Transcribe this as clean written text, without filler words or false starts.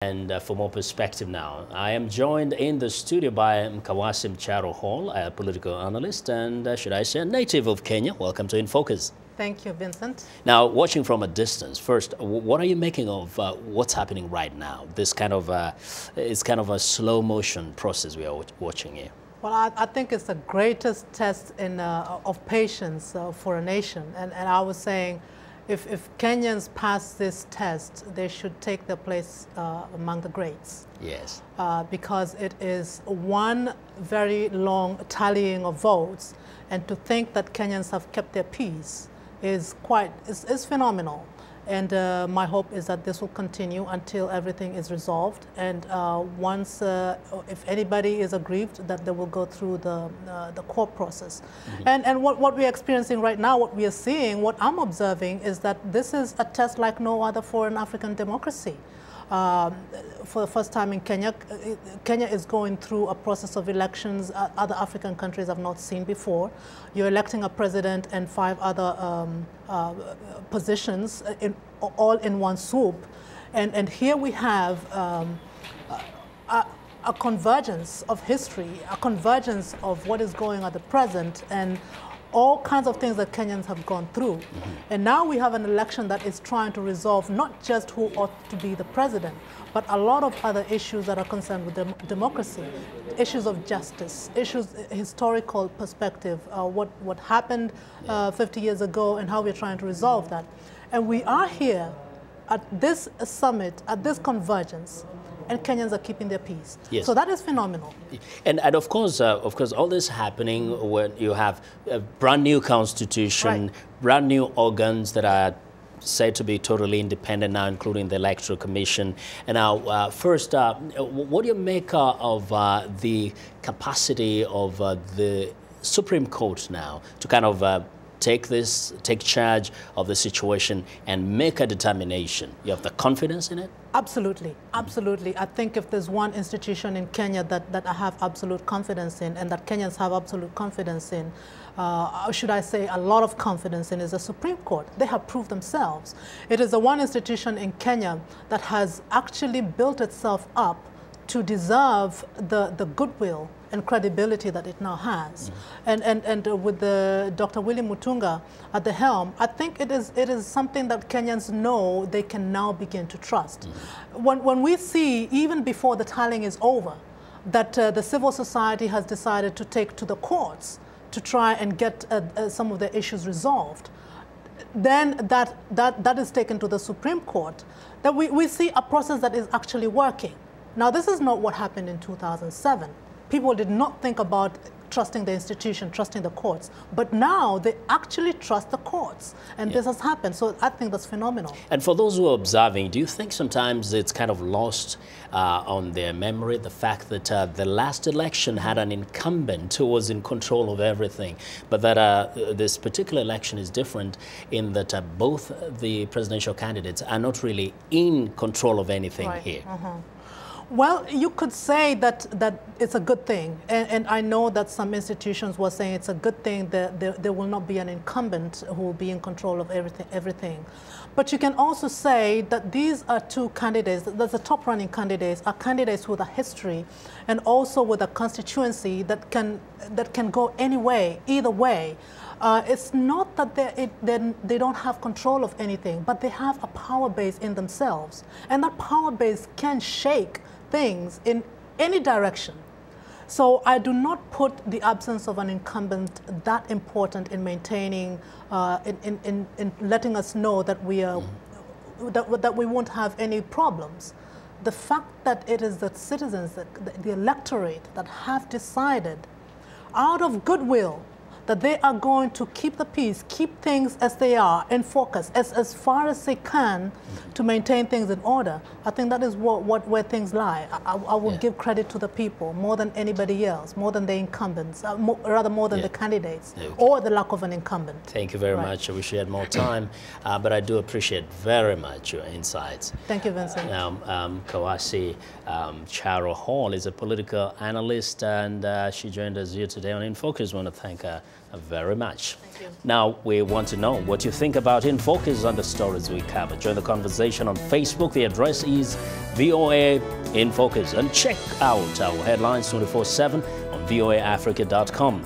And for more perspective now, I am joined in the studio by Mkawasi Mcharo Hall, a political analyst and, should I say, a native of Kenya. Welcome to In Focus. Thank you, Vincent. Now, watching from a distance, first, what are you making of what's happening right now? This kind of, it's kind of a slow motion process we are watching here. Well, I think it's the greatest test of patience for a nation. And I was saying, if Kenyans pass this test, they should take their place among the greats. Yes. Because it is one very long tallying of votes, and to think that Kenyans have kept their peace is phenomenal. And my hope is that this will continue until everything is resolved. And once, if anybody is aggrieved, that they will go through the court process. Mm-hmm. And what we're experiencing right now, what we are seeing, what I'm observing is that this is a test like no other for an African democracy. For the first time in Kenya, Kenya is going through a process of elections other African countries have not seen before. You're electing a president and 5 other positions all in one swoop. And here we have a convergence of history, a convergence of what is going on at the present, and all kinds of things that Kenyans have gone through. Mm-hmm. And now we have an election that is trying to resolve not just who ought to be the president, but a lot of other issues that are concerned with democracy, issues of justice, issues, historical perspective, what happened 50 years ago and how we're trying to resolve that. And we are here at this summit, at this convergence, and Kenyans are keeping their peace. Yes. So that is phenomenal. And of course, all this happening when you have a brand new constitution, right, brand new organs that are said to be totally independent now, including the Electoral Commission. And now, first, what do you make of the capacity of the Supreme Court now to kind of take charge of the situation and make a determination? You have the confidence in it? Absolutely, absolutely. I think if there's one institution in Kenya that I have absolute confidence in, and that Kenyans have absolute confidence in, should I say a lot of confidence in, is the Supreme Court. They have proved themselves. It is the one institution in Kenya that has actually built itself up to deserve the goodwill and credibility that it now has. Mm-hmm. And with Dr. Willie Mutunga at the helm, I think it is something that Kenyans know they can now begin to trust. Mm-hmm. When we see, even before the tallying is over, that the civil society has decided to take to the courts to try and get some of the issues resolved, then that is taken to the Supreme Court, that we see a process that is actually working. Now, this is not what happened in 2007. People did not think about trusting the institution, trusting the courts. But now they actually trust the courts. And this has happened. So I think that's phenomenal. And for those who are observing, do you think sometimes it's kind of lost on their memory, the fact that the last election had an incumbent who was in control of everything, but that this particular election is different in that both the presidential candidates are not really in control of anything here? Well, you could say that it's a good thing. And I know that some institutions were saying it's a good thing that there will not be an incumbent who will be in control of everything. But you can also say that these are 2 candidates, that's the top running candidates, are candidates with a history and also with a constituency that can go any way, either way. It's not that they don't have control of anything, but they have a power base in themselves. And that power base can shake things in any direction. So I do not put the absence of an incumbent that important in maintaining, in letting us know that we are, that we won't have any problems. The fact that it is the citizens, the electorate, that have decided out of goodwill that they are going to keep the peace, keep things as they are, in focus, as far as they can to maintain things in order. I think that is where things lie. I will give credit to the people more than anybody else, more than the incumbents, rather more than the candidates, or the lack of an incumbent. Thank you very much. I wish you had more time, but I do appreciate very much your insights. Thank you, Vincent. Now, Mkawasi Mcharo Hall is a political analyst, and she joined us here today on In Focus. I want to thank her very much. Thank you. Now, we want to know what you think about In Focus on the stories we cover. Join the conversation on Facebook. The address is VOA In Focus. And check out our headlines 24/7 on voaafrica.com.